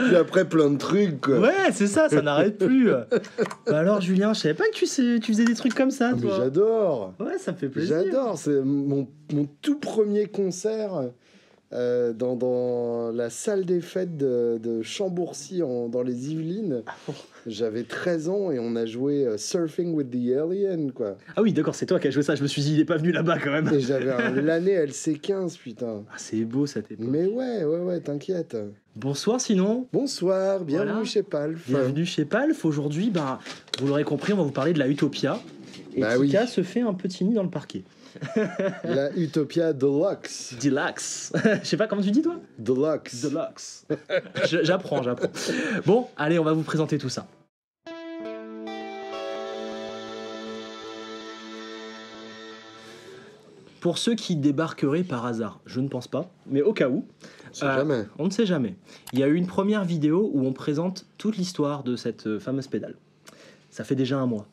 Puis après, plein de trucs, quoi. Ouais, c'est ça, ça n'arrête plus. Bah alors, Julien, je savais pas que tu faisais des trucs comme ça, Ah, mais toi. j'adore. Ouais, ça me fait plaisir. J'adore. C'est mon tout premier concert dans la salle des fêtes de Chambourcy dans les Yvelines. J'avais 13 ans et on a joué Surfing with the Alien, quoi. Ah oui, d'accord, c'est toi qui as joué ça. Je me suis dit, il est pas venu là-bas quand même. Et j'avais l'année LC15, putain. Ah, c'est beau cette époque. Mais ouais, t'inquiète. Bonsoir sinon. Bonsoir, bienvenue Voilà. chez Palf. Bienvenue chez Palf. Aujourd'hui, bah, vous l'aurez compris, on va vous parler de la Utopia. Et Bah Tika oui. se fait un petit nid dans le parquet. La Utopia Deluxe. Deluxe. Je sais pas comment tu dis toi. Deluxe. Deluxe. J'apprends. Bon, allez, on va vous présenter tout ça. Pour ceux qui débarqueraient par hasard, je ne pense pas, mais au cas où, Jamais. on ne sait jamais. Il y a eu une première vidéo où on présente toute l'histoire de cette fameuse pédale. Ça fait déjà un mois.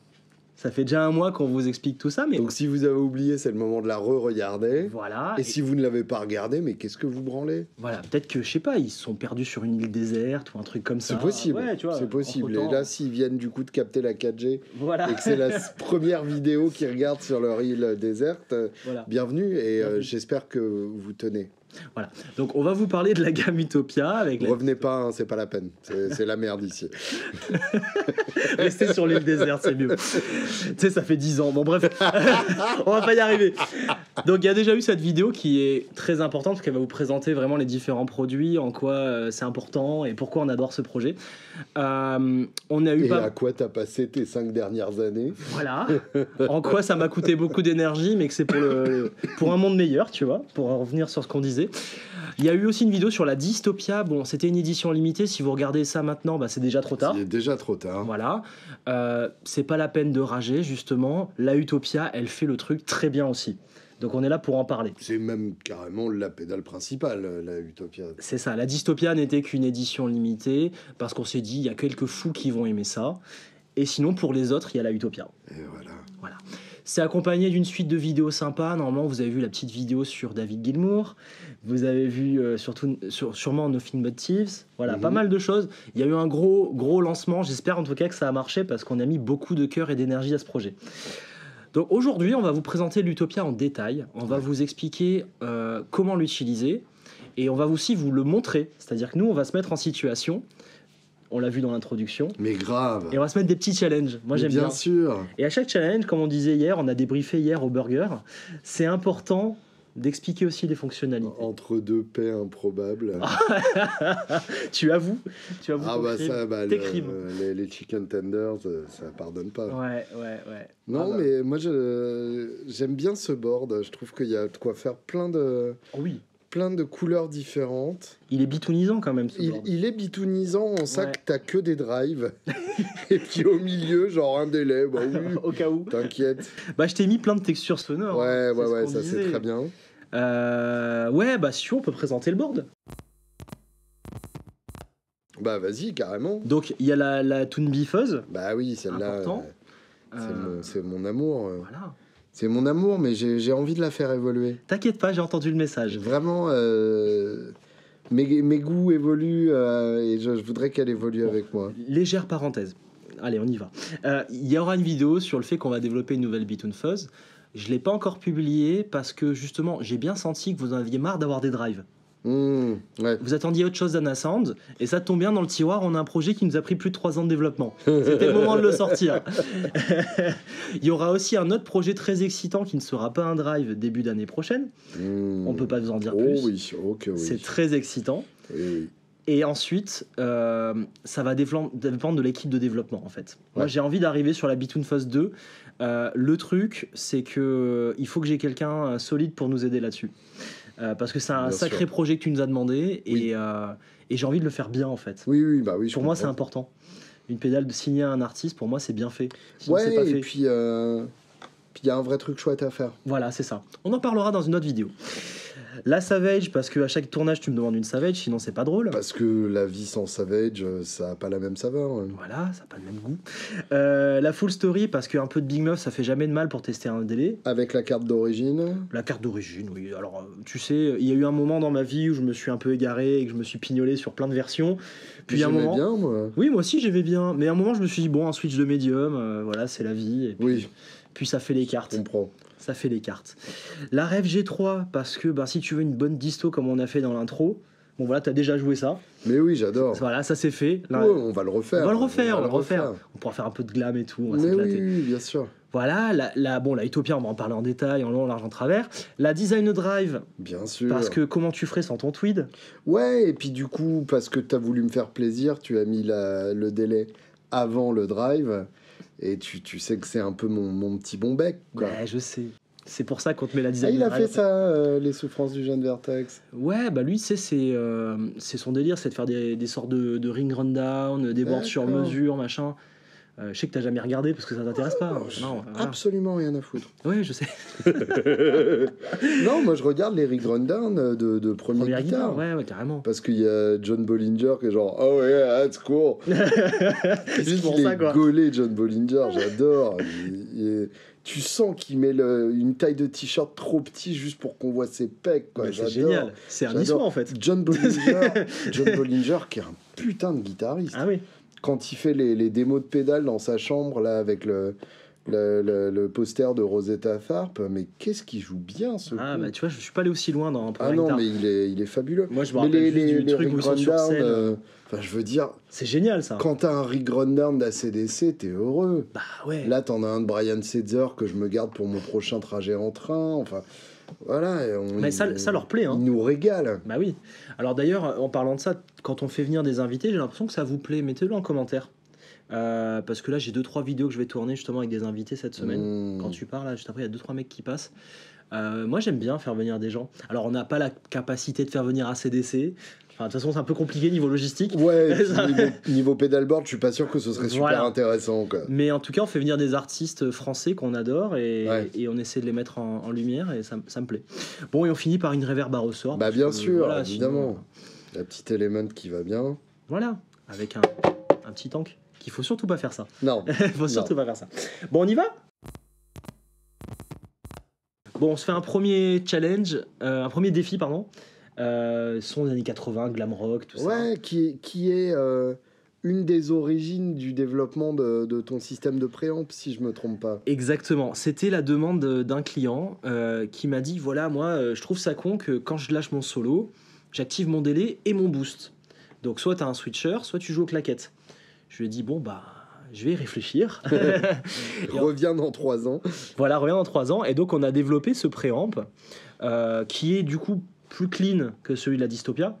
Ça fait déjà un mois qu'on vous explique tout ça, mais Donc si vous avez oublié, c'est le moment de la re-regarder. voilà. Et si vous ne l'avez pas regardé, mais qu'est-ce que vous branlez? Voilà, peut-être que, je sais pas, ils se sont perdus sur une île déserte ou un truc comme ça. C'est possible, Ouais, tu vois, c'est possible. entre-temps, Et là, s'ils viennent du coup de capter la 4G voilà. et que c'est la première vidéo qu'ils regardent sur leur île déserte, Voilà. bienvenue et Bienvenue. j'espère que vous tenez. Voilà. Donc on va vous parler de la gamme Utopia avec la... Revenez pas, hein, c'est pas la peine. C'est la merde ici. Restez sur l'île déserte, c'est mieux. Tu sais, ça fait 10 ans. Bon, bref, on va pas y arriver. Donc, il y a déjà eu cette vidéo qui est très importante parce qu'elle va vous présenter vraiment les différents produits, en quoi c'est important et pourquoi on adore ce projet. On a eu Et pas... à quoi t'as passé tes 5 dernières années? Voilà. En quoi ça m'a coûté beaucoup d'énergie, mais que c'est pour un monde meilleur, tu vois, pour en revenir sur ce qu'on disait. Il y a eu aussi une vidéo sur la dystopia. Bon, c'était une édition limitée. Si vous regardez ça maintenant, bah, c'est déjà trop tard. Il est déjà trop tard. Voilà. C'est pas la peine de rager, justement. La Utopia, elle fait le truc très bien aussi. Donc on est là pour en parler. C'est même carrément la pédale principale, la Utopia. C'est ça. La dystopia n'était qu'une édition limitée parce qu'on s'est dit, il y a quelques fous qui vont aimer ça. Et sinon, pour les autres, il y a la Utopia. Et voilà. Voilà. C'est accompagné d'une suite de vidéos sympas. Normalement, vous avez vu la petite vidéo sur David Gilmour. Vous avez vu sûrement Nothing But Thieves. Voilà, pas mal de choses. Il y a eu un gros lancement. J'espère en tout cas que ça a marché parce qu'on a mis beaucoup de cœur et d'énergie à ce projet. Donc aujourd'hui, on va vous présenter l'Utopia en détail. On va vous expliquer comment l'utiliser. Et on va aussi vous le montrer. C'est-à-dire que nous, on va se mettre en situation. On l'a vu dans l'introduction. Mais grave. Et on va se mettre des petits challenges. Moi, Mais j'aime bien. Bien sûr. Et à chaque challenge, comme on disait hier, on a débriefé hier au burger, c'est important d'expliquer aussi les fonctionnalités. Entre deux paix improbables. Tu avoues Ah ton bah crime. ça, bah, Tes crimes. les chicken tenders, ça pardonne pas. Ouais. Non, Ah bah. mais moi j'aime bien ce board. Je trouve qu'il y a de quoi faire plein de couleurs différentes. Il est bitounisant quand même, ce board. Il est bitounisant en ça Ouais. que t'as que des drives. Et puis au milieu, genre un délai. Bah oui, Au cas où. t'inquiète. Bah, je t'ai mis plein de textures sonores. Ouais, hein. C'est ce qu'on ça c'est disait. très bien. Ouais, bah si on peut présenter le board. Bah vas-y, carrément. Donc, il y a la Toon Fuzz. Bah oui, celle-là, Important. c'est mon amour. Voilà. C'est mon amour, mais j'ai envie de la faire évoluer. T'inquiète pas, j'ai entendu le message. Vraiment, mes goûts évoluent et je voudrais qu'elle évolue avec moi. Légère parenthèse. Allez, on y va. Il y aura une vidéo sur le fait qu'on va développer une nouvelle Bitoon Fuzz. Je ne l'ai pas encore publiée parce que justement, j'ai bien senti que vous en aviez marre d'avoir des drives. Ouais. Vous attendiez autre chose d'Anna Sound et ça tombe bien, dans le tiroir, on a un projet qui nous a pris plus de 3 ans de développement. C'était le moment de le sortir. Il y aura aussi un autre projet très excitant qui ne sera pas un drive début d'année prochaine. On ne peut pas vous en dire plus. Oui, ok, oui. C'est très excitant. Oui. Et ensuite, ça va dépendre de l'équipe de développement, en fait. Moi, Ouais. j'ai envie d'arriver sur la Bitoon Fuzz 2. Le truc, c'est que il faut que j'ai quelqu'un solide pour nous aider là-dessus. Parce que c'est un Bien sacré sûr. projet que tu nous as demandé. Oui. Et j'ai envie de le faire bien, en fait. Oui, bah oui. je Pour moi, c'est comprends. important. Une pédale de signer à un artiste, pour moi, c'est bien fait. Sinon, c'est Ouais, pas et fait. puis il y a un vrai truc chouette à faire. Voilà, c'est ça. On en parlera dans une autre vidéo. La Savage, parce qu'à chaque tournage, tu me demandes une Savage, sinon c'est pas drôle. Parce que la vie sans Savage, ça a pas la même saveur. Hein. Voilà, ça n'a pas le même goût. La Full Story, parce qu'un peu de Big Muff, ça fait jamais de mal pour tester un délai. Avec la carte d'origine. La carte d'origine, oui. Alors, tu sais, il y a eu un moment dans ma vie où je me suis un peu égaré et que je me suis pignolé sur plein de versions. Puis un moment. Bien, moi. Oui, moi aussi, j'aimais bien. Mais à un moment, je me suis dit, bon, un switch de médium, voilà, c'est la vie. Et puis, Oui. Puis ça fait les cartes. Je comprends. Ça fait les cartes. La Rêve G3, parce que si tu veux une bonne disto comme on a fait dans l'intro, bon voilà, t'as déjà joué ça. Mais oui, j'adore. Voilà, ça c'est fait. Là, Ouais, on va le refaire. on va le refaire. On pourra faire un peu de glam et tout. On va Mais s'éclater. oui, bien sûr. Voilà, la Utopia, on va en parler en détail, en long, en large, en travers. La Design Drive, Bien sûr. parce que comment tu ferais sans ton tweed? Ouais, et puis du coup, parce que t'as voulu me faire plaisir, tu as mis le délai avant le drive. Et tu sais que c'est un peu mon petit bon bec, quoi. Ouais, je sais. C'est pour ça qu'on te met la Ah, Design il a Drive. fait ça, les souffrances du jeune Vertex. Ouais, lui, c'est son délire, c'est de faire des sortes de ring rundown, des boards sur D'accord. mesure, machin. Je sais que t'as jamais regardé parce que ça t'intéresse pas. Non, voilà. Absolument rien à foutre. Ouais, je sais. Non, moi je regarde les rig rundown de première Première guitare. guitare, ouais, carrément. Parce qu'il y a John Bollinger qui est genre oh yeah, that's cool. Juste pour Il ça, est quoi. gaulé, John Bollinger, j'adore. Tu sens qu'il met une taille de t-shirt trop petit juste pour qu'on voit ses pecs, quoi. Mais c'est J'adore. génial. C'est un J'adore. niçois, en fait. John Bollinger qui est un putain de guitariste. Ah oui. Quand il fait les démos de pédales dans sa chambre là avec le poster de Rosetta Tharpe, mais qu'est-ce qu'il joue bien ce Ah, coup. tu vois, je suis pas allé aussi loin dans Ah non, mais il est fabuleux. Moi, je me Mais rappelle juste du truc rig où ils sont sur rundown, scène. enfin, je veux dire, C'est génial, ça. quand t'as un rig rundown d'ACDC, t'es heureux. Bah ouais. Là, t'en as un de Brian Setzer que je me garde pour mon prochain trajet en train. Enfin, voilà. Mais ça leur plaît, hein. Il nous régale. Bah oui. Alors d'ailleurs, en parlant de ça, quand on fait venir des invités, j'ai l'impression que ça vous plaît. Mettez-le en commentaire. Parce que là, j'ai 2-3 vidéos que je vais tourner justement avec des invités cette semaine. Quand tu parles, là, juste après, il y a 2-3 mecs qui passent. Moi, j'aime bien faire venir des gens. Alors, on n'a pas la capacité de faire venir ACDC. Enfin, de toute façon, c'est un peu compliqué niveau logistique. Ouais, et puis niveau pédalboard, je suis pas sûr que ce serait super intéressant, quoi. Mais en tout cas, on fait venir des artistes français qu'on adore et on essaie de les mettre en lumière et ça me plaît. Bon, et on finit par une reverb à ressort. Bah, bien sûr, voilà, évidemment. Sinon, La petite élément qui va bien. voilà, avec un petit tank. Qu'il faut surtout pas faire ça. Non. Faut surtout pas faire ça. Bon, on y va? Bon, on se fait un premier challenge, un premier défi, pardon. Son des années 80, glam rock, tout ça. Ouais, qui est une des origines du développement de ton système de préamp, si je me trompe pas. Exactement. C'était la demande d'un client qui m'a dit, voilà, moi, je trouve ça con que quand je lâche mon solo, j'active mon délai et mon boost. Donc, soit tu as un switcher, soit tu joues aux claquettes. Je lui ai dit, bon, je vais y réfléchir. Reviens dans 3 ans. Voilà, reviens dans 3 ans. Et donc, on a développé ce préamp qui est du coup plus clean que celui de la Dystopia.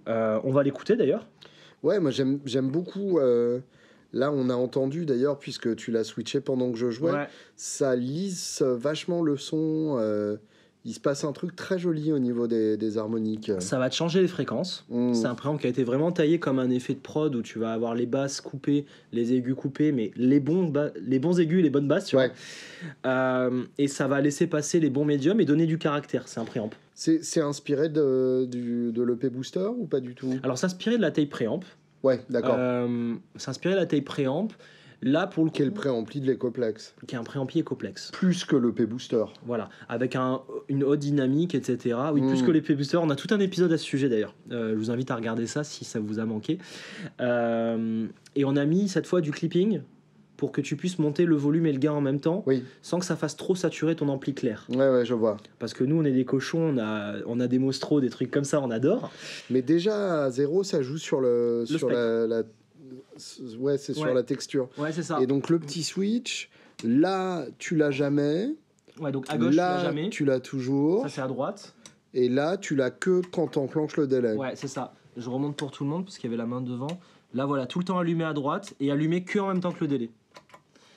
On va l'écouter d'ailleurs. Ouais, moi j'aime beaucoup. Là, on a entendu d'ailleurs, puisque tu l'as switché pendant que je jouais, ça lisse vachement le son. Il se passe un truc très joli au niveau des harmoniques. Ça va te changer les fréquences. C'est un préamp qui a été vraiment taillé comme un effet de prod où tu vas avoir les basses coupées, les aigus coupés, mais les bons aigus et les bonnes basses, tu vois. Et ça va laisser passer les bons médiums et donner du caractère. C'est un préamp. C'est inspiré de l'EP Booster ou pas du tout? Alors, c'est inspiré de la tape préamp. Ouais, d'accord. C'est inspiré de la tape préamp. Là, pour le coup, qui est le préampli de l'Ecoplex. Qui est un préampli Ecoplex. Plus que l'EP Booster. Voilà, avec une haute dynamique, etc. Oui, plus que l'EP Booster. On a tout un épisode à ce sujet d'ailleurs. Je vous invite à regarder ça si ça vous a manqué. Et on a mis cette fois du clipping pour que tu puisses monter le volume et le gain en même temps, sans que ça fasse trop saturer ton ampli clair. Ouais, je vois. Parce que nous, on est des cochons, on a des Mostro, des trucs comme ça, on adore. Mais déjà, à 0, ça joue sur sur la sur la texture. Ouais, c'est ça. Et donc, le petit switch, là, tu l'as jamais. Ouais, donc à gauche, là, tu l'as jamais. Tu l'as toujours. Ça, c'est à droite. Et là, tu l'as que quand t'enclenches le délai. Ouais, c'est ça. Je remonte pour tout le monde, parce qu'il y avait la main devant. Là, voilà, tout le temps allumé à droite et allumé que en même temps que le délai.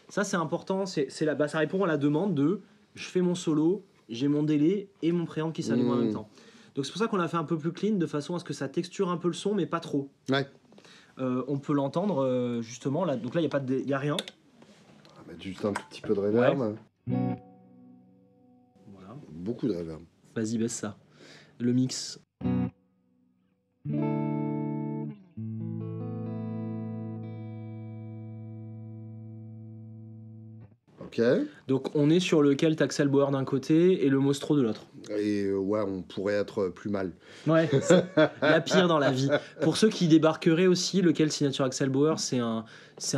Ça, c'est important. Ça répond à la demande de je fais mon solo, j'ai mon délai et mon préamp qui s'allume en même temps. Donc, c'est pour ça qu'on l'a fait un peu plus clean, de façon à ce que ça texture un peu le son, mais pas trop. Ouais. On peut l'entendre justement là. Donc là, il y a rien. On va mettre juste un tout petit peu de reverb. Voilà. Beaucoup de reverb. Vas-y, baisse ça. le mix. Ok. Donc on est sur le Celt Axel Bauer d'un côté et le Mostro de l'autre. Et ouais, on pourrait être plus mal. Ouais, la pire dans la vie. Pour ceux qui débarqueraient aussi, le Celt Signature Axel Bauer, c'est un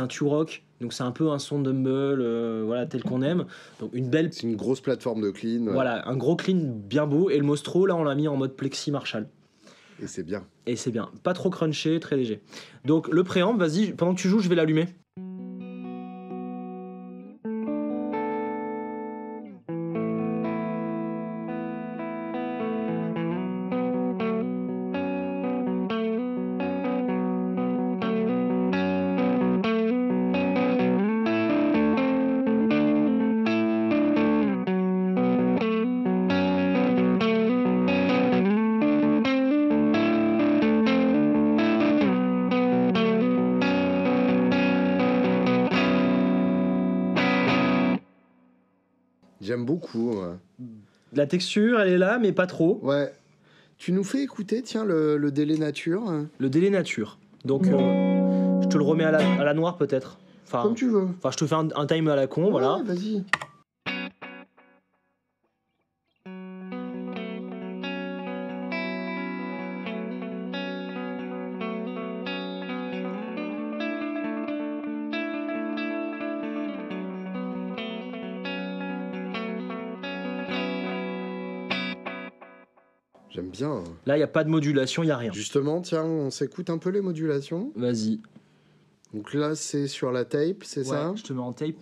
Turok. Donc c'est un peu un son Dumble, voilà, tel qu'on aime. Donc une belle... C'est une grosse plateforme de clean. Voilà, un gros clean bien beau. Et le Mostro, là, on l'a mis en mode Plexi Marshall. Et c'est bien. Et c'est bien. Pas trop crunché, très léger. Donc le préamp, vas-y, pendant que tu joues, je vais l'allumer. J'aime beaucoup. Ouais. La texture, elle est là, mais pas trop. Ouais. Tu nous fais écouter, tiens, le délai nature. Le délai nature. Donc, je te le remets à la noire, peut-être. Enfin, comme tu veux. Enfin, je te fais un time à la con, voilà. Vas-y. J'aime bien. Là, il n'y a pas de modulation, il n'y a rien. Justement, tiens, on s'écoute un peu les modulations. Vas-y. Donc là, c'est sur la tape, c'est ça? Je te mets en tape.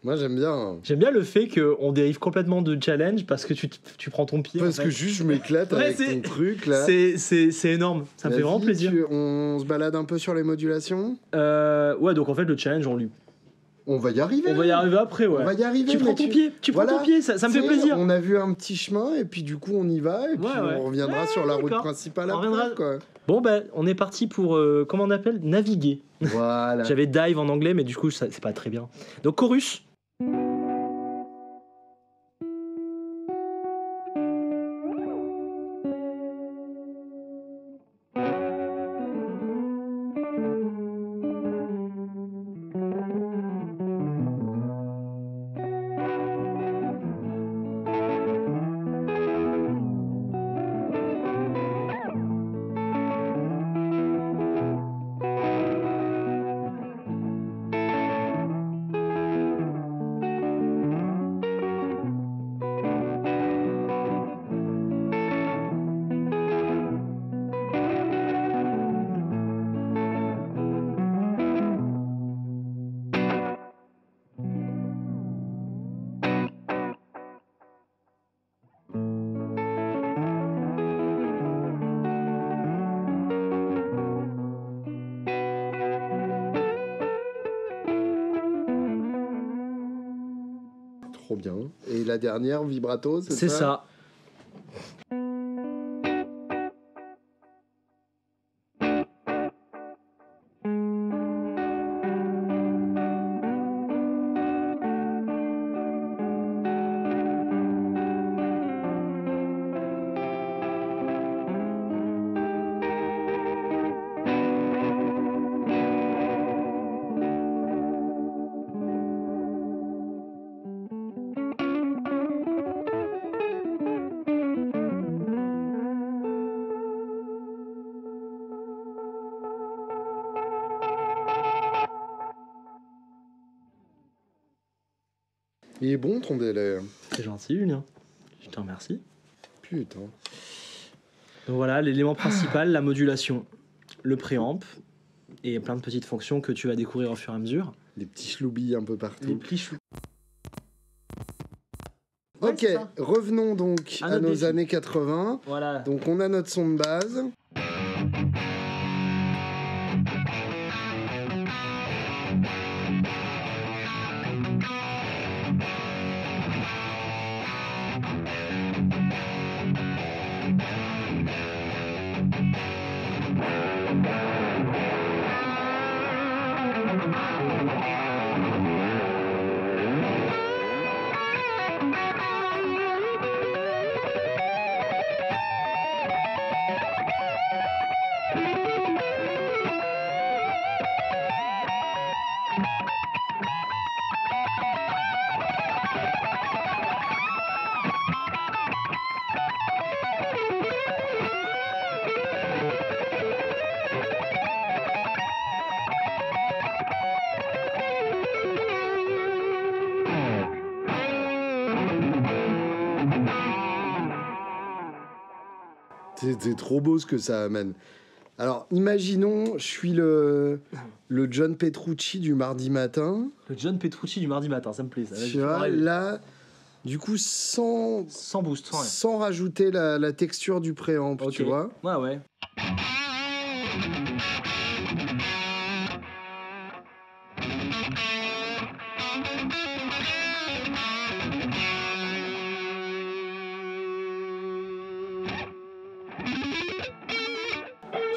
Moi, j'aime bien. J'aime bien le fait qu'on dérive complètement de challenge parce que tu prends ton pied. Parce en fait. que juste, je m'éclate Ouais, avec ton truc, là. C'est énorme. Ça me fait vraiment plaisir. On se balade un peu sur les modulations. Ouais, donc en fait, le challenge, on va y arriver. On va y arriver après, ouais. On va y arriver. Tu prends ton pied, voilà, prends ton pied, ça me fait plaisir. On a vu un petit chemin et puis du coup on y va et puis on reviendra sur la route principale après, quoi. Bon ben, on est parti pour, comment on appelle, naviguer. Voilà. J'avais dive en anglais, mais du coup c'est pas très bien. Donc chorus. Trop bien. Et la dernière, vibrato, c'est ça. Il est bon ton délai. C'est gentil, Julien. Je te remercie. Putain. Donc voilà, l'élément principal, la modulation, le préamp et plein de petites fonctions que tu vas découvrir au fur et à mesure. Des petits chloubilles un peu partout. Les plis chou. Ok, revenons donc à nos défi. années 80. Voilà. Donc on a notre son de base. C'est trop beau ce que ça amène. Alors, imaginons, je suis le John Petrucci du mardi matin. Le John Petrucci du mardi matin, ça me plaît. Ça. Tu vois, là, du coup, sans boost, sans rien. Sans rajouter la texture du préamp, Okay. tu vois. Ouais.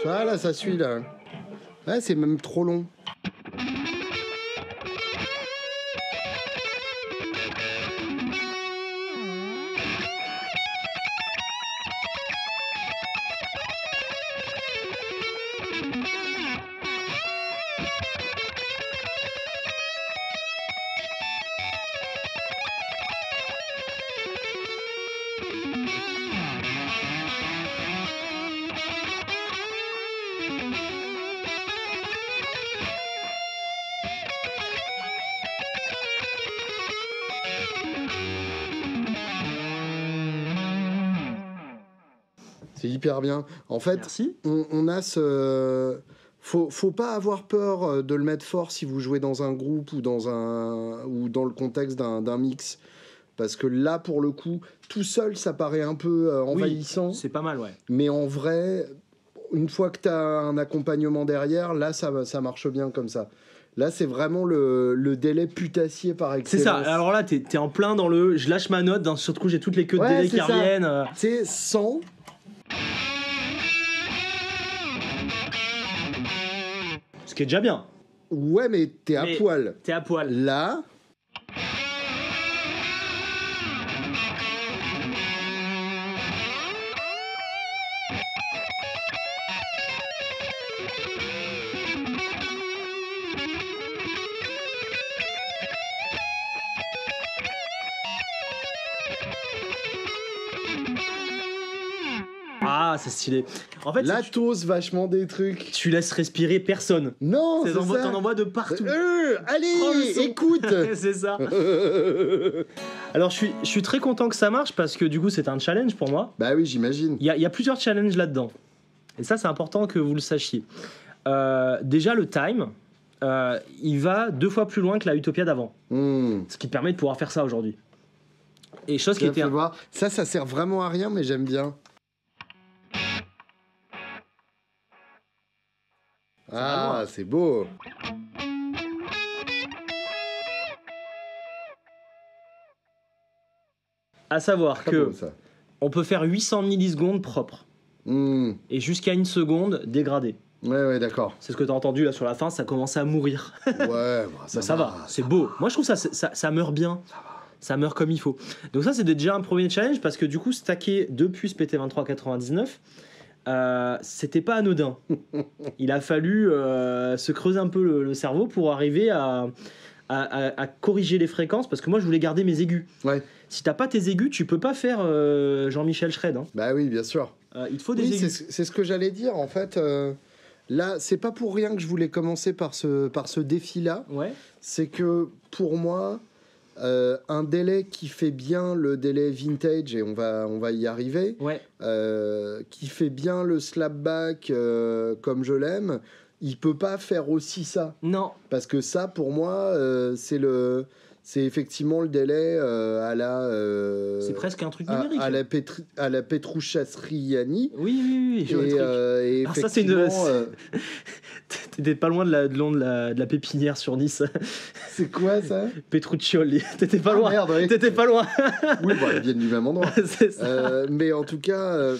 Tu vois, là, ça suit, là. Ouais, c'est même trop long. C'est hyper bien. En fait, on a ce... Faut pas avoir peur de le mettre fort si vous jouez dans un groupe ou dans le contexte d'un mix. Parce que là, pour le coup, tout seul, ça paraît un peu envahissant. Oui, c'est pas mal, ouais. Mais en vrai, une fois que tu as un accompagnement derrière, là, ça marche bien comme ça. Là, c'est vraiment le délai putassier par excellence. C'est ça. Alors là, t'es en plein dans le... Je lâche ma note, surtout j'ai toutes les queues de délai qui reviennent. C'est 100... Ce qui est déjà bien. Ouais, mais t'es à poil. T'es à poil. Là... Ah, c'est stylé. En fait, là, t'oses vachement des trucs. Tu laisses respirer personne. Non, c'est ça. T'en envoies de partout. Allez, écoute. C'est ça. Alors, je suis très content que ça marche parce que du coup, c'est un challenge pour moi. Bah oui, j'imagine. Il y a plusieurs challenges là-dedans. Et ça, c'est important que vous le sachiez. Déjà, le time, il va 2 fois plus loin que la Utopia d'avant. Ce qui te permet de pouvoir faire ça aujourd'hui. Et chose qui était... voir. Ça sert vraiment à rien, mais j'aime bien. Ah, c'est beau. À savoir très que beau, ça. On peut faire 800 millisecondes propres. Et jusqu'à 1 seconde dégradée. Ouais, d'accord. C'est ce que tu as entendu là sur la fin, ça commençait à mourir. Ouais, ça va. C'est beau. Moi, je trouve ça meurt bien. Ça meurt comme il faut. Donc ça, c'est déjà un premier challenge parce que du coup, stacker 2 puces PT2399, c'était pas anodin. Il a fallu se creuser un peu le cerveau pour arriver à corriger les fréquences parce que moi, je voulais garder mes aigus. Ouais. Si t'as pas tes aigus, tu peux pas faire Jean-Michel Schred. Hein. Bah oui, bien sûr. Il te faut des aigus. C'est ce que j'allais dire en fait. Là, c'est pas pour rien que je voulais commencer par ce défi-là. Ouais. C'est que pour moi, un délai qui fait bien le délai vintage, et on va y arriver, qui fait bien le slapback comme je l'aime, il peut pas faire aussi ça. Non. Parce que ça, pour moi, c'est effectivement le délai à la... c'est presque un truc numérique. À la Petrouchasriani. Oui, je vois et alors ça, c'est une... T'étais pas loin de la pépinière sur Nice. C'est quoi ça? Petruccioli. T'étais pas loin. Merde, oui. T'étais pas loin. Oui, bon, ils viennent du même endroit. C'est ça. Mais en tout cas,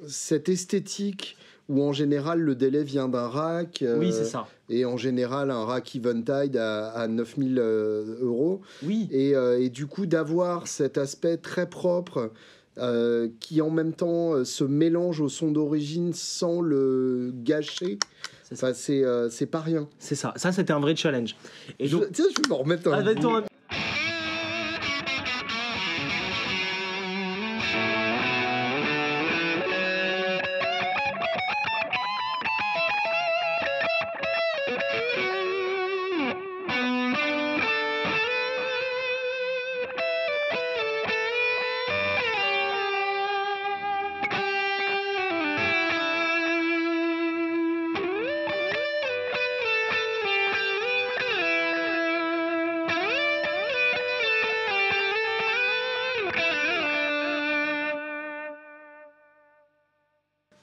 cette esthétique où en général le délai vient d'un rack. Oui, c'est ça. Et en général un rack Eventide à 9000 €. Oui. Et du coup d'avoir cet aspect très propre qui en même temps se mélange au son d'origine sans le gâcher. Enfin, c'est pas rien. C'est ça. Ça, c'était un vrai challenge. Et donc... Tiens, je vais m'en remettre un bout.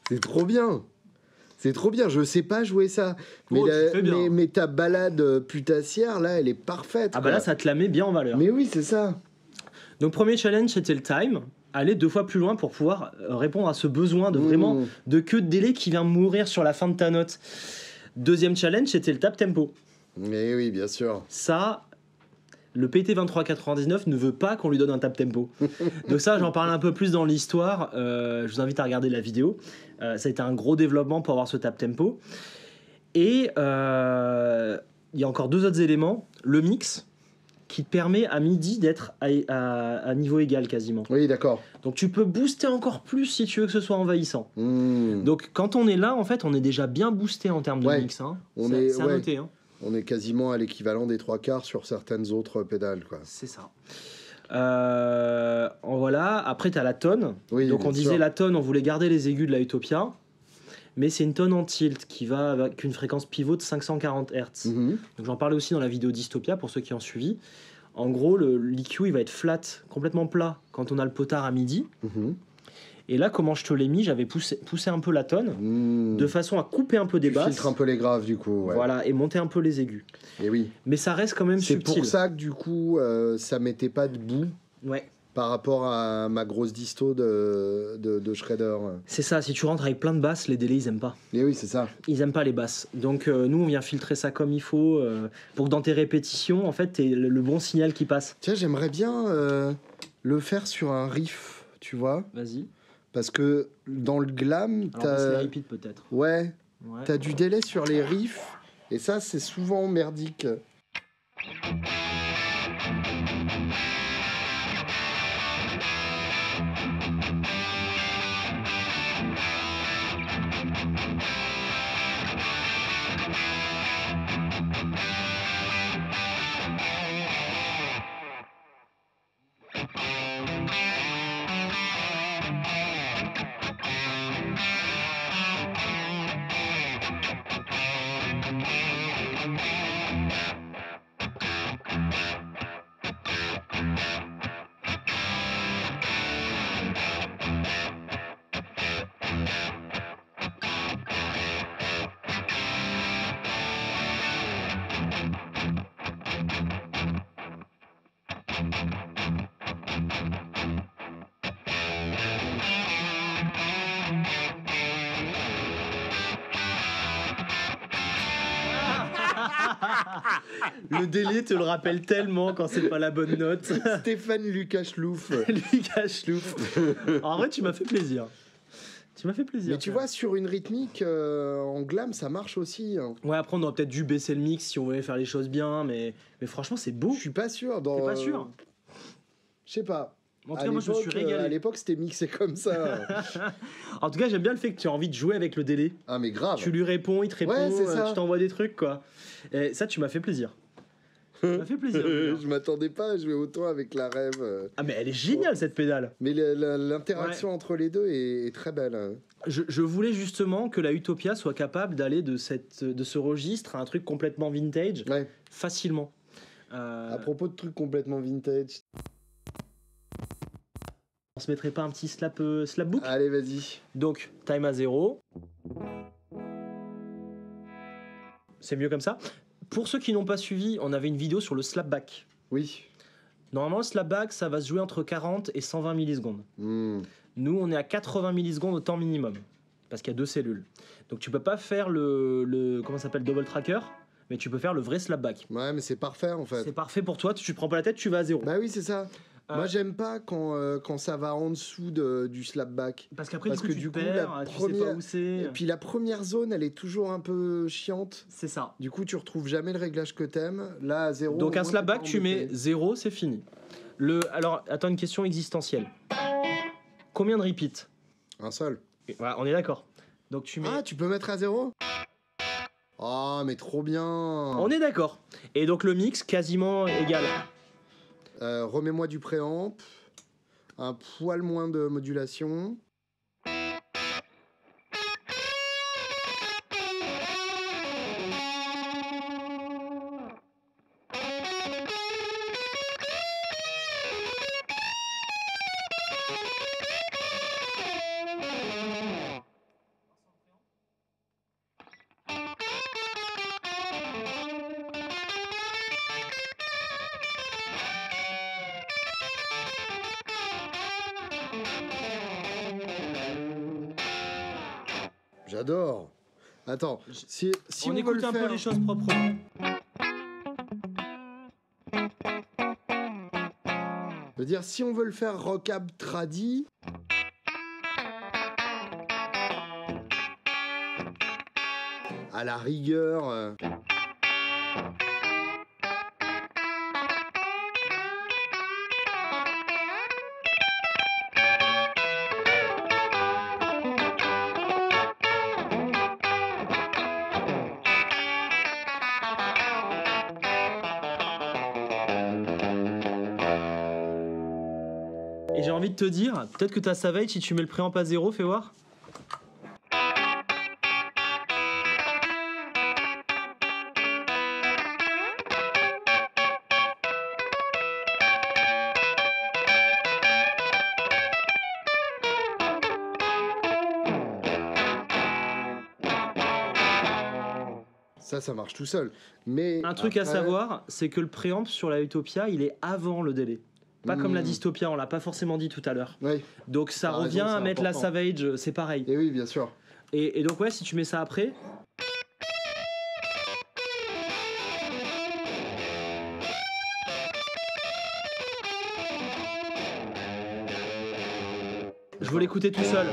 C'est trop bien. C'est trop bien. Je sais pas jouer ça. Mais ta balade putassière, là, elle est parfaite. Ah bah là, ça te la met bien en valeur. Mais oui, c'est ça. Donc, premier challenge, c'était le time. Aller 2 fois plus loin pour pouvoir répondre à ce besoin de vraiment de queue de délai qui vient mourir sur la fin de ta note. Deuxième challenge, c'était le tap tempo. Mais oui, bien sûr. Ça... Le PT 2399 ne veut pas qu'on lui donne un tap tempo. Donc ça, j'en parle un peu plus dans l'histoire. Je vous invite à regarder la vidéo. Ça a été un gros développement pour avoir ce tap tempo. Et il y a encore 2 autres éléments. Le mix, qui te permet à midi d'être à niveau égal quasiment. Oui, d'accord. Donc tu peux booster encore plus si tu veux que ce soit envahissant. Donc quand on est là, en fait, on est déjà bien boosté en termes de mix. Hein. C'est à noter. Hein. On est quasiment à l'équivalent des 3/4 sur certaines autres pédales, quoi. C'est ça. Voilà. Après, tu as la tonne. Oui, donc, on disait la tonne, on voulait garder les aigus de la Utopia. Mais c'est une tonne en tilt qui va avec une fréquence pivot de 540 Hz. Donc, j'en parlais aussi dans la vidéo d'Istopia pour ceux qui ont suivi. En gros, l'EQ, il va être flat, complètement plat quand on a le potard à midi. Et là, comment je te l'ai mis, j'avais poussé un peu la tonne de façon à couper un peu des basses. Filtre un peu les graves, du coup. Ouais. Voilà, et monter un peu les aigus. Et oui. Mais ça reste quand même subtil. C'est pour ça que, du coup, ça mettait pas de bout. Ouais. Par rapport à ma grosse disto de Shredder. C'est ça, si tu rentres avec plein de basses, les délais, ils aiment pas. Et oui, c'est ça. Ils aiment pas les basses. Donc nous, on vient filtrer ça comme il faut pour que dans tes répétitions, en fait, t'aies le bon signal qui passe. Tiens, j'aimerais bien le faire sur un riff, tu vois. Vas-y. Parce que dans le glam, t'as... les repeats peut-être. Ouais. T'as du délai sur les riffs. Et ça, c'est souvent merdique. Le délai te le rappelle tellement quand c'est pas la bonne note. Stéphane Lucas Schlouf. Lucas Schlouf. En vrai, tu m'as fait plaisir. Tu m'as fait plaisir. Mais tu vois, sur une rythmique en glam, ça marche aussi. Hein. Ouais, après, on aurait peut-être dû baisser le mix si on voulait faire les choses bien, mais franchement, c'est beau. Je suis pas sûr. T'es pas sûr? Je sais pas. En tout cas, moi, je me suis régalé. À l'époque, c'était mixé comme ça. En tout cas, j'aime bien le fait que tu as envie de jouer avec le délai. Ah, mais grave. Tu lui réponds, il te répond, ouais, tu t'envoies des trucs, quoi. Et ça, tu m'as fait plaisir. Ça m'a fait plaisir. Je m'attendais pas à jouer autant avec la Rêve. Ah mais elle est géniale cette pédale. Mais l'interaction entre les deux est très belle. Hein. Je voulais justement que la Utopia soit capable d'aller de ce registre à un truc complètement vintage facilement. À propos de trucs complètement vintage. On se mettrait pas un petit slapbook? Allez, vas-y. Donc, time à 0. C'est mieux comme ça. Pour ceux qui n'ont pas suivi, on avait une vidéo sur le slapback. Oui. Normalement, le slapback, ça va se jouer entre 40 et 120 millisecondes. Nous, on est à 80 millisecondes au temps minimum, parce qu'il y a 2 cellules. Donc tu peux pas faire le comment ça s'appelle, double tracker, mais tu peux faire le vrai slapback. Ouais, mais c'est parfait en fait. C'est parfait pour toi, tu te prends pas la tête, tu vas à 0. Bah oui, c'est ça. Moi, j'aime pas quand ça va en dessous du slapback. Parce qu'après, du coup, tu perds, tu sais pas où c'est. Et puis la première zone, elle est toujours un peu chiante. C'est ça. Du coup, tu retrouves jamais le réglage que t'aimes. Là, à 0. Donc un slapback, tu mets 0, c'est fini. Alors, attends, une question existentielle. Combien de repeats? Un seul. Voilà, on est d'accord. Donc tu mets... Ah, tu peux mettre à 0? Oh, mais trop bien. On est d'accord. Et donc le mix, quasiment égal. Remets-moi du préamp. Un poil moins de modulation. J'adore. Attends, si on écoute veut un faire... peu les choses proprement. Je veux dire, si on veut le faire rockab tradi... À la rigueur... Et j'ai envie de te dire, peut-être que ta Savage, si tu mets le préamp à 0, fais voir. Ça marche tout seul. Mais un truc à savoir, c'est que le préamp sur la Utopia, il est avant le délai. Pas comme la Dystopia, on l'a pas forcément dit tout à l'heure. Oui. Donc ça revient à mettre la Savage, c'est pareil. Et oui, bien sûr. Et donc ouais, si tu mets ça après... Je veux l'écouter tout seul.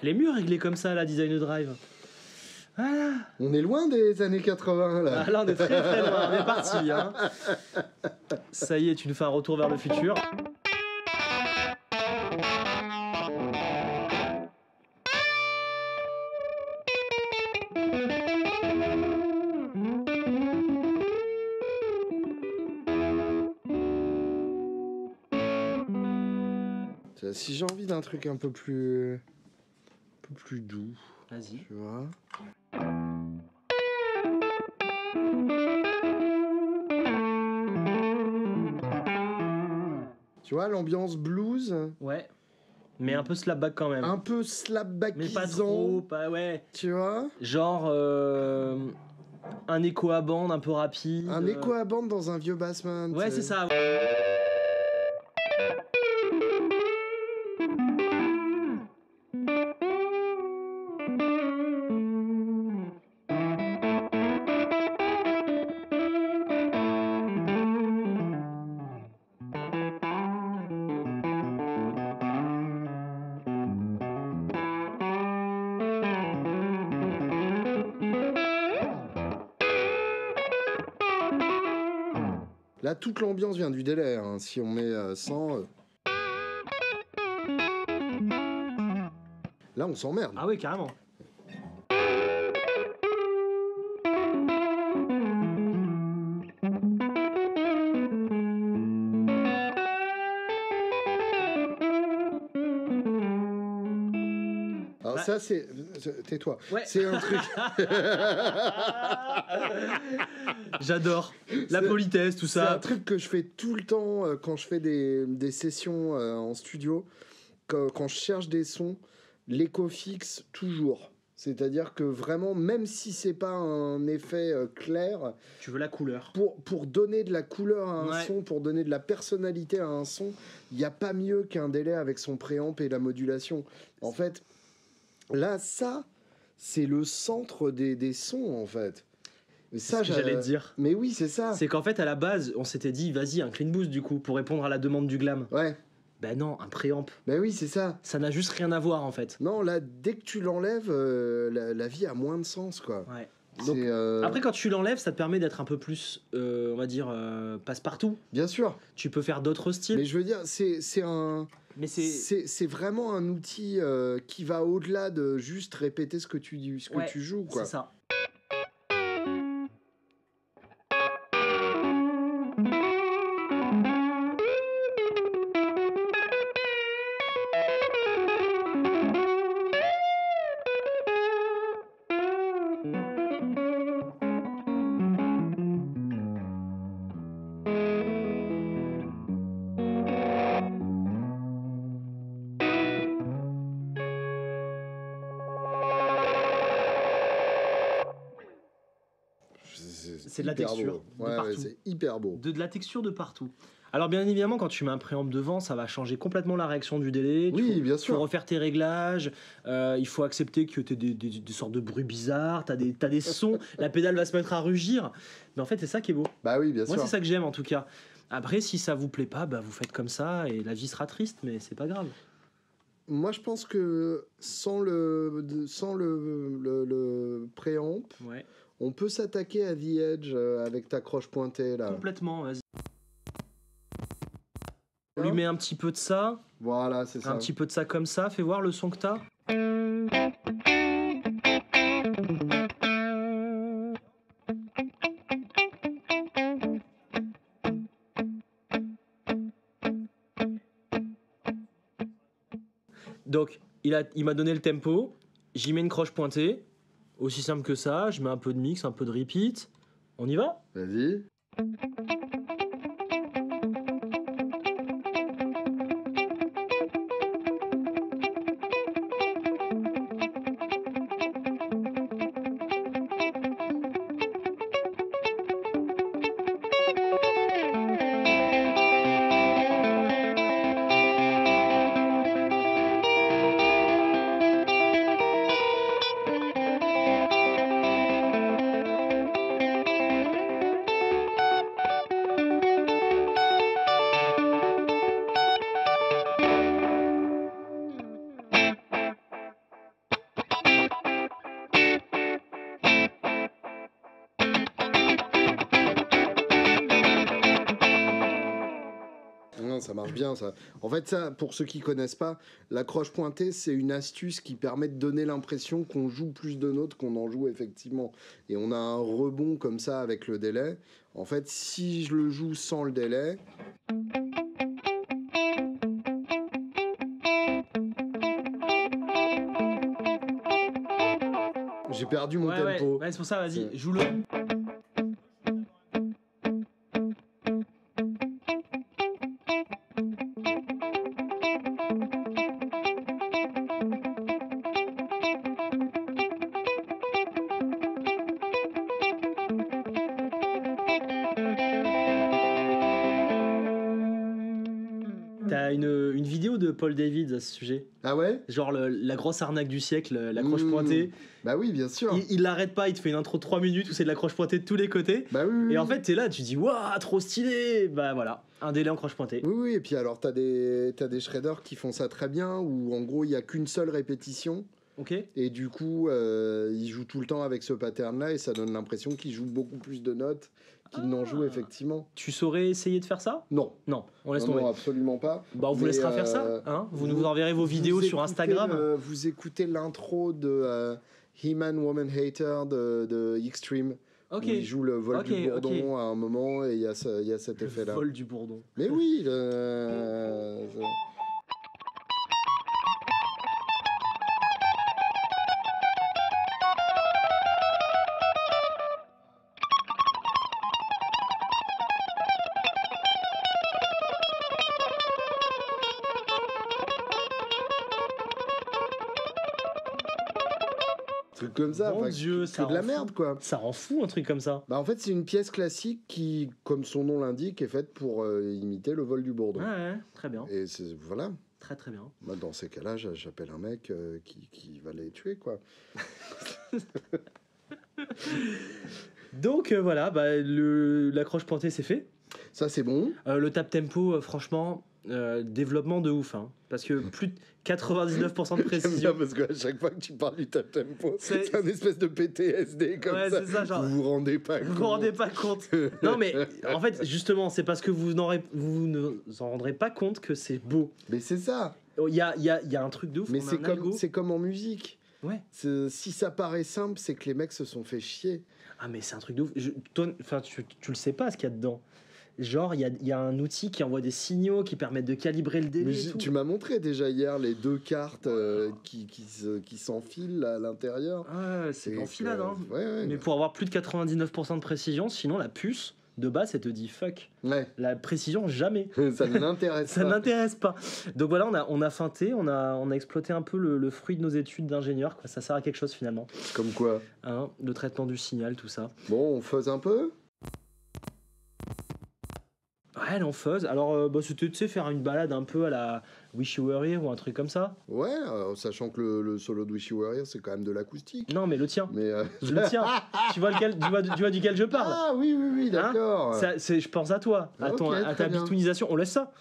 Elle est mieux réglée comme ça, la Design Drive. Voilà. On est loin des années 80, là. Ah, là, on est très très loin. On est parti. Hein. Ça y est, tu nous fais un retour vers le futur. Si j'ai envie d'un truc un peu plus doux, vas-y. Tu vois. Tu vois, l'ambiance blues. Ouais. Mais un peu slapback quand même. Un peu slapbackisant. Mais pas trop, pas ouais. Tu vois. Genre un écho à bande un peu rapide. Un écho à bande dans un vieux bassman. Ouais, c'est ça. Là, toute l'ambiance vient du délai. Hein. Si on met 100... Là, on s'emmerde. Ah oui, carrément. Alors ça, c'est... Tais-toi. Ouais. C'est un truc... J'adore. La politesse, tout ça. C'est un truc que je fais tout le temps quand je fais des sessions en studio. Quand je cherche des sons, l'écho fixe toujours. C'est-à-dire que vraiment, même si c'est pas un effet clair... Tu veux la couleur. Pour donner de la couleur à un Ouais. son, pour donner de la personnalité à un son, il n'y a pas mieux qu'un délai avec son préamp et la modulation. En fait, là, ça, c'est le centre des sons, en fait. Et ça, C'est ce que j'allais te dire. Mais oui, c'est ça. C'est qu'en fait, à la base, on s'était dit, vas-y, un clean boost du coup, pour répondre à la demande du glam. Ouais. Ben non, un préamp. Ben oui, c'est ça. Ça n'a juste rien à voir en fait. Non, là, dès que tu l'enlèves, la vie a moins de sens, quoi. Ouais. C'est, Donc, après, quand tu l'enlèves, ça te permet d'être un peu plus, on va dire, passe-partout. Bien sûr. Tu peux faire d'autres styles. Mais je veux dire, c'est Mais c'est vraiment un outil qui va au-delà de juste répéter ce que tu joues, quoi. C'est ça. C'est de la hyper texture. beau. De Ouais, partout. c'est hyper beau. De la texture de partout. Alors bien évidemment, quand tu mets un préamp devant, ça va changer complètement la réaction du délai. Oui, bien Tu sûr. faut refaire tes réglages. Il faut accepter que tu aies des sortes de bruits bizarres. T'as des sons. La pédale va se mettre à rugir. Mais en fait, c'est ça qui est beau. Bah oui, bien Moi, sûr. c'est ça que j'aime en tout cas. Après, si ça vous plaît pas, bah, vous faites comme ça et la vie sera triste, mais c'est pas grave. Moi, je pense que sans le préamp, Ouais. on peut s'attaquer à The Edge avec ta croche pointée, là. Complètement, vas-y. On lui met un petit peu de ça, Voilà, c'est ça. un petit peu de ça comme ça. Fais voir le son que t'as. Donc, il m'a donné le tempo, j'y mets une croche pointée, aussi simple que ça, je mets un peu de mix, un peu de repeat. On y va ? Vas-y. Non, ça marche bien, ça. En fait, ça, pour ceux qui connaissent pas, la croche pointée, c'est une astuce qui permet de donner l'impression qu'on joue plus de notes qu'on en joue effectivement. Et on a un rebond comme ça avec le délai. En fait, si je le joue sans le délai... J'ai perdu mon tempo. Ouais, c'est pour ça, vas-y, joue-le. de Paul David à ce sujet. Ah ouais? Genre la grosse arnaque du siècle, l'accroche pointée. Bah oui, bien sûr. Il l'arrête pas, il te fait une intro de 3 minutes où c'est de l'accroche pointée de tous les côtés. Bah oui. Et en fait, t'es là, tu dis waouh, trop stylé. Bah voilà, un délai en croche pointée. Oui, et puis alors t'as des shredders qui font ça très bien, où en gros il y a qu'une seule répétition. Ok. Et du coup, ils jouent tout le temps avec ce pattern-là, et ça donne l'impression qu'ils jouent beaucoup plus de notes qu'ils n'en jouent effectivement. Tu saurais essayer de faire ça? Non. Non, on laisse tomber. Non, absolument pas. Bah on vous laissera faire ça, hein. Vous nous enverrez vos vidéos sur Instagram. Vous écoutez l'intro de He-Man Woman Hater de Extreme. Ok. Où il joue le vol du bourdon à un moment, et il y a cet effet-là. Le vol du bourdon. Mais oui, truc comme ça, Mon Dieu, c'est de la merde quoi. Ça rend fou un truc comme ça. Bah en fait c'est une pièce classique qui, comme son nom l'indique, est faite pour imiter le vol du bourdon. Ouais, très bien. Et voilà. Très très bien. Moi dans ces cas-là, j'appelle un mec qui va les tuer quoi. Donc voilà, bah, l'accroche pointée c'est fait. Ça c'est bon. Le tap tempo, franchement, développement de ouf, hein, parce que plus de 99% de précision. J'aime bien parce qu'à chaque fois que tu parles du tap tempo, c'est un espèce de PTSD comme ouais, ça. C'est ça, genre, vous vous rendez pas compte. Vous vous rendez pas compte. Non mais en fait justement c'est parce que vous ne en rendrez pas compte que c'est beau. Mais c'est ça. Il y a un truc de ouf. Mais c'est comme en musique. Ouais. Si ça paraît simple, c'est que les mecs se sont fait chier. Ah mais c'est un truc de ouf. Tu le sais pas ce qu'il y a dedans. Genre, il y a un outil qui envoie des signaux qui permettent de calibrer le délai. Tu m'as montré déjà hier les deux cartes qui s'enfilent à l'intérieur. Ah, c'est enfilade, hein. Ouais, mais pour avoir plus de 99% de précision, sinon la puce, de base, elle te dit fuck. Ouais. La précision, jamais. Ça ne l'intéresse pas. Ça n'intéresse pas. Donc voilà, on a feinté, on a exploité un peu le fruit de nos études d'ingénieur. Quoi. Ça sert à quelque chose finalement. Comme quoi? Hein, le traitement du signal, tout ça. Bon, on fuzz un peu? Ouais, on fuzz. Alors, c'était, tu sais, faire une balade un peu à la Wish You Were Here ou un truc comme ça. Ouais, sachant que le solo de Wish You Were Here, c'est quand même de l'acoustique. Non, mais le tien. Mais le tien. Tu vois duquel je parle? Ah oui, d'accord. Hein, je pense à toi, à ta bitounisation. On laisse ça?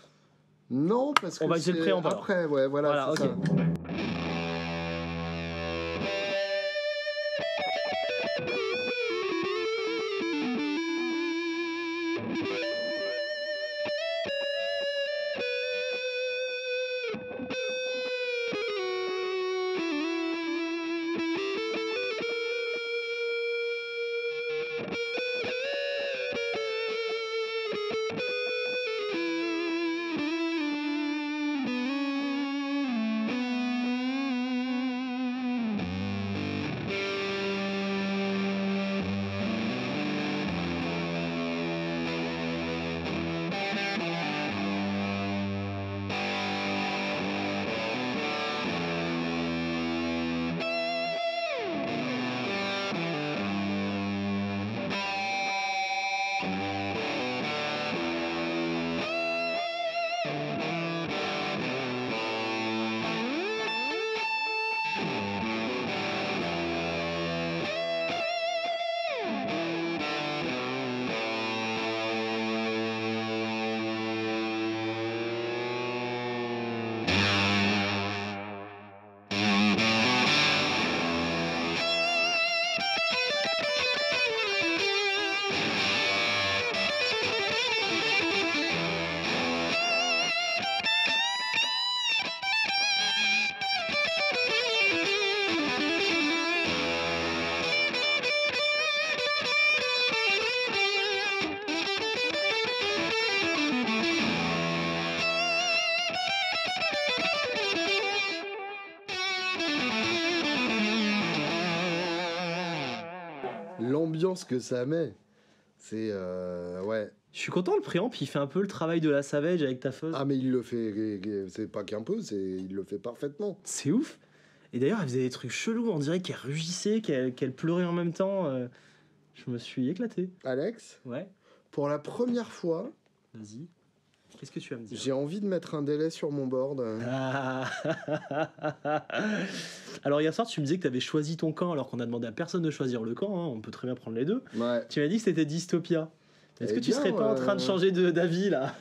Non, parce que on va essayer le préambule. Après, ouais, voilà ok. ça. L'ambiance que ça met, c'est ouais. Je suis content, le préamp, il fait un peu le travail de la Savage avec ta fuzz. Ah mais il le fait, c'est pas qu'un peu, il le fait parfaitement. C'est ouf. Et d'ailleurs, elle faisait des trucs chelous, on dirait qu'elle rugissait, qu'elle pleurait en même temps. Je me suis éclaté. Alex, Ouais. pour la première fois, Vas-y. Qu'est-ce que tu vas me dire? J'ai envie de mettre un délai sur mon board. Ah. Alors hier soir, tu me disais que tu avais choisi ton camp alors qu'on a demandé à personne de choisir le camp. Hein. On peut très bien prendre les deux. Ouais. Tu m'as dit que c'était Dystopia. Est-ce que tu bien, serais pas en train de changer d'avis là?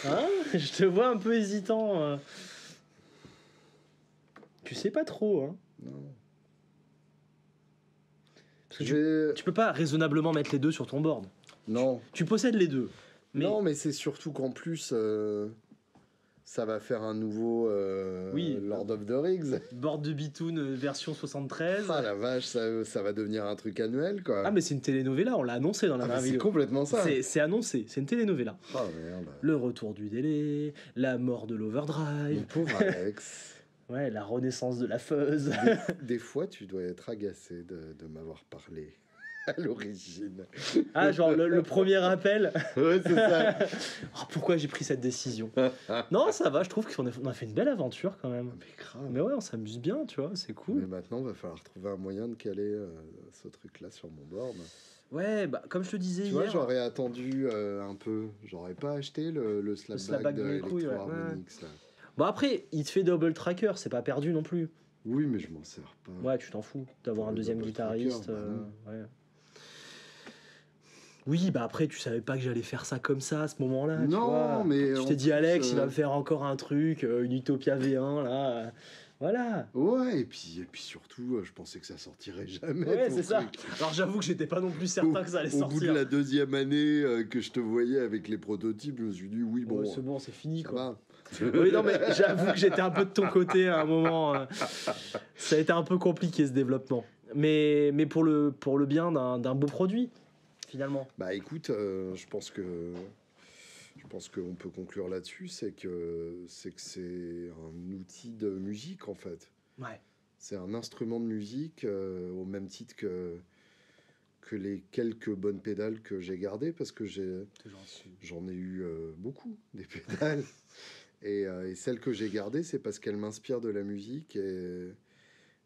Hein? Je te vois un peu hésitant. Tu sais pas trop. Hein. Non. Parce que tu peux pas raisonnablement mettre les deux sur ton board. Non. Tu possèdes les deux. Mais... Non, mais c'est surtout qu'en plus, ça va faire un nouveau Lord of the Rings. Board de Bitoon version 73. Ah la vache, ça va devenir un truc annuel, quoi. Ah, mais c'est une telenovela, on l'a annoncé dans la dernière vidéo. C'est complètement ça. C'est annoncé, c'est une telenovela. Oh merde. Le retour du délai, la mort de l'Overdrive. Mon pauvre Alex. Ouais, la renaissance de la fuzz. Des fois, tu dois être agacé de m'avoir parlé à l'origine. Ah, genre le premier appel. Ouais, c'est ça. Oh, pourquoi j'ai pris cette décision? Non, ça va, je trouve qu'on a fait une belle aventure quand même. Mais grave. Mais ouais, on s'amuse bien, tu vois, c'est cool. Mais maintenant, il va falloir trouver un moyen de caler ce truc-là sur mon board. Ouais, bah comme je te disais hier... Tu vois, j'aurais attendu un peu. J'aurais pas acheté le slapback de Electro-Harmonix, là. Bon, après, il te fait double tracker, c'est pas perdu non plus. Oui, mais je m'en sers pas. Ouais, tu t'en fous d'avoir un deuxième guitariste. Ouais. Oui, bah après, tu savais pas que j'allais faire ça comme ça à ce moment-là. Non, tu vois. mais. Je t'ai dit, Alex, il va me faire encore un truc, une Utopia V1, là. Voilà. Ouais, et puis surtout, je pensais que ça sortirait jamais. Ouais, c'est ça. Alors j'avoue que j'étais pas non plus certain que ça allait sortir. Au bout de la deuxième année que je te voyais avec les prototypes, je me suis dit, oui, bon. Ouais, c'est bon, c'est fini, quoi. Va. Oui, non, mais j'avoue que j'étais un peu de ton côté à un moment. Ça a été un peu compliqué ce développement. Mais pour le bien d'un beau produit, finalement. Bah écoute, je pense qu'on peut conclure là-dessus, c'est que c'est un outil de musique en fait. Ouais. C'est un instrument de musique au même titre que les quelques bonnes pédales que j'ai gardées parce que j'en ai eu beaucoup des pédales. Et celle que j'ai gardée, c'est parce qu'elle m'inspire de la musique. Et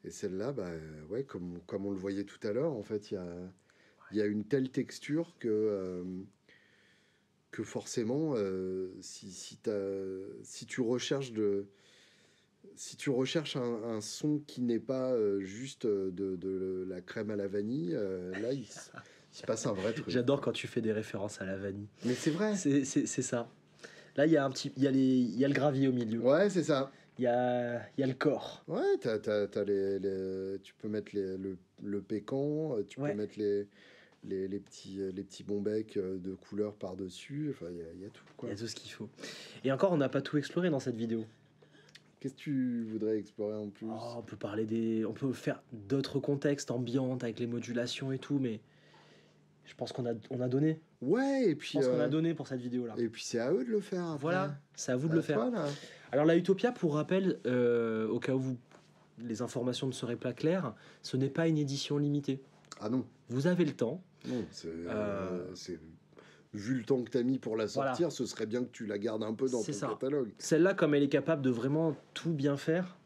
celle-là, bah, ouais, comme on le voyait tout à l'heure, en fait, il y a une telle texture que forcément, si tu recherches un son qui n'est pas juste de la crème à la vanille, là, il se passe un vrai truc. J'adore quand tu fais des références à la vanille. Mais c'est vrai. C'est ça. Là, il y a le gravier au milieu. Ouais, c'est ça. Il y a le corps. Ouais, tu peux mettre le pécan, tu peux mettre les petits bons becs de couleur par-dessus. Enfin, il y a tout, quoi. Il y a tout ce qu'il faut. Et encore, on n'a pas tout exploré dans cette vidéo. Qu'est-ce que tu voudrais explorer en plus? On peut on peut faire d'autres contextes ambiantes avec les modulations et tout, mais je pense qu'on a donné. Ouais, et puis... Je pense qu'on a donné pour cette vidéo-là. Et puis c'est à eux de le faire. Après. Voilà, c'est à vous de le faire. Toi, là. Alors la Utopia, pour rappel, au cas où les informations ne seraient pas claires, ce n'est pas une édition limitée. Ah non. Vous avez le temps. Non, c'est vu le temps que tu as mis pour la sortir, voilà. Ce serait bien que tu la gardes un peu dans ton catalogue. Celle-là, comme elle est capable de vraiment tout bien faire,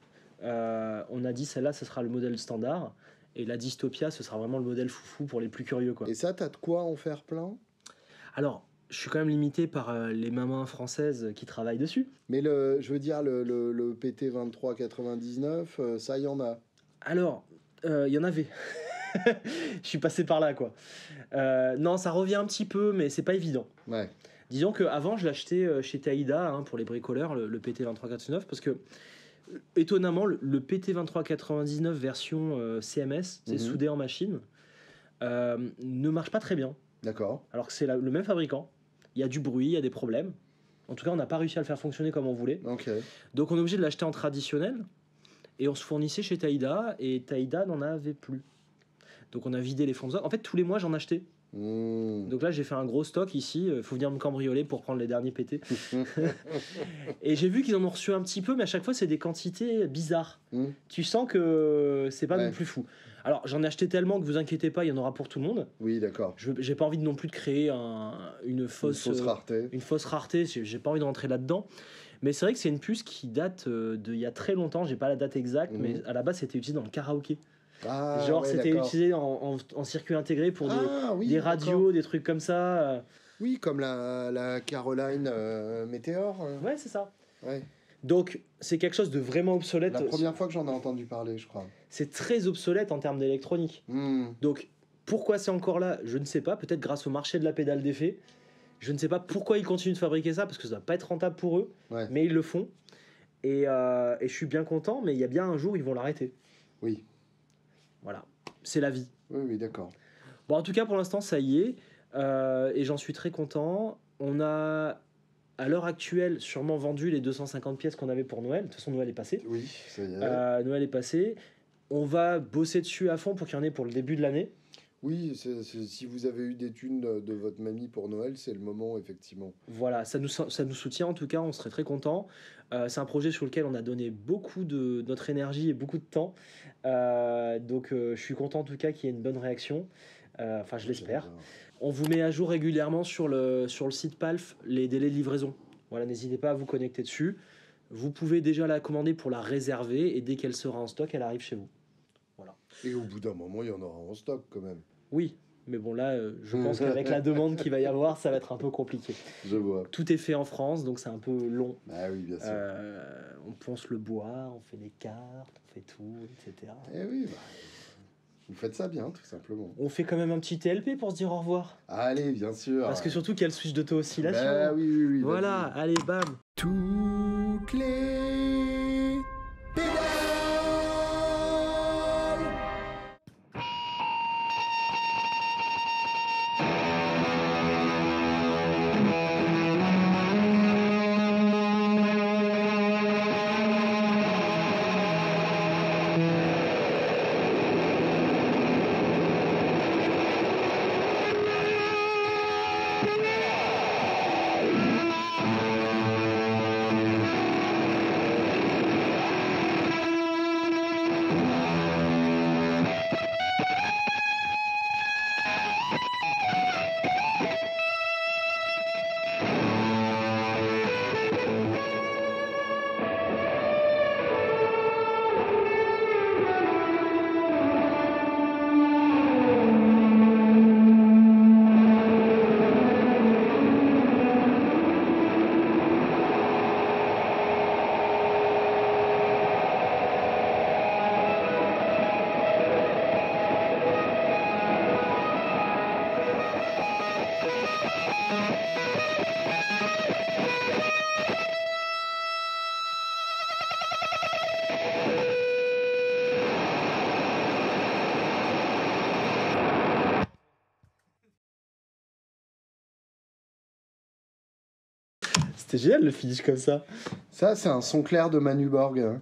on a dit celle-là, ce sera le modèle standard. Et la Dystopia, ce sera vraiment le modèle foufou pour les plus curieux, quoi. Et ça, t'as de quoi en faire plein? Alors, je suis quand même limité par les mamans françaises qui travaillent dessus. Mais le PT 2399, ça, il y en a. Alors, il y en avait. Je suis passé par là, quoi. Non, ça revient un petit peu, mais c'est pas évident. Ouais. Disons qu'avant, je l'achetais chez Taïda pour les bricoleurs, le PT 2399, parce que étonnamment, le PT 2399 version CMS, c'est soudé en machine, ne marche pas très bien. D'accord. Alors que c'est le même fabricant. Il y a du bruit, il y a des problèmes. En tout cas, on n'a pas réussi à le faire fonctionner comme on voulait. Okay. Donc on est obligé de l'acheter en traditionnel. Et on se fournissait chez Taïda, et Taïda n'en avait plus. Donc on a vidé les fonds de stock. En fait, tous les mois, j'en achetais. Donc là, j'ai fait un gros stock ici. Il faut venir me cambrioler pour prendre les derniers PT. Et j'ai vu qu'ils en ont reçu un petit peu, mais à chaque fois, c'est des quantités bizarres. Tu sens que c'est pas non plus fou. Alors, j'en ai acheté tellement que vous inquiétez pas, il y en aura pour tout le monde. Oui, d'accord. J'ai pas envie non plus de créer une fausse rareté. Une fausse rareté. J'ai pas envie de rentrer là-dedans. Mais c'est vrai que c'est une puce qui date d'il y a très longtemps. J'ai pas la date exacte, mais à la base, c'était utilisé dans le karaoké. Genre, c'était utilisé en circuit intégré pour des radios, des trucs comme ça. Oui, comme la Caroline Meteor. Ouais, c'est ça. Ouais. Donc, c'est quelque chose de vraiment obsolète. La première fois que j'en ai entendu parler, je crois. C'est très obsolète en termes d'électronique. Donc, pourquoi c'est encore là? Je ne sais pas. Peut-être grâce au marché de la pédale d'effet. Je ne sais pas pourquoi ils continuent de fabriquer ça, parce que ça ne va pas être rentable pour eux. Ouais. Mais ils le font. Et je suis bien content, mais il y a bien un jour, ils vont l'arrêter. Oui. Voilà. C'est la vie. Oui, d'accord. Bon, en tout cas, pour l'instant, ça y est. Et j'en suis très content. On a, à l'heure actuelle, sûrement vendu les 250 pièces qu'on avait pour Noël. De toute façon, Noël est passé. Oui, ça y est. Noël est passé. On va bosser dessus à fond pour qu'il y en ait pour le début de l'année. Oui, si vous avez eu des thunes de votre mamie pour Noël, c'est le moment, effectivement. Voilà, ça nous soutient en tout cas, on serait très contents. C'est un projet sur lequel on a donné beaucoup de notre énergie et beaucoup de temps. Donc je suis content en tout cas qu'il y ait une bonne réaction. Enfin, je l'espère. On vous met à jour régulièrement sur le site PALF les délais de livraison. Voilà, n'hésitez pas à vous connecter dessus. Vous pouvez déjà la commander pour la réserver et dès qu'elle sera en stock, elle arrive chez vous. Voilà. Et au bout d'un moment, il y en aura en stock quand même. Oui, mais bon là, je pense qu'avec la demande qu'il va y avoir, ça va être un peu compliqué. Je vois. Tout est fait en France, donc c'est un peu long. Ah oui, bien sûr. On ponce le bois, on fait les cartes, on fait tout, etc. Eh oui, vous faites ça bien, tout simplement. On fait quand même un petit TLP pour se dire au revoir. Allez, bien sûr. Parce que surtout qu'il y a le switch d'auto-oscillation. Bah oui. Voilà, allez, bam. Toutes les pédales. C'était génial le finish comme ça. Ça, c'est un son clair de Manu Borg.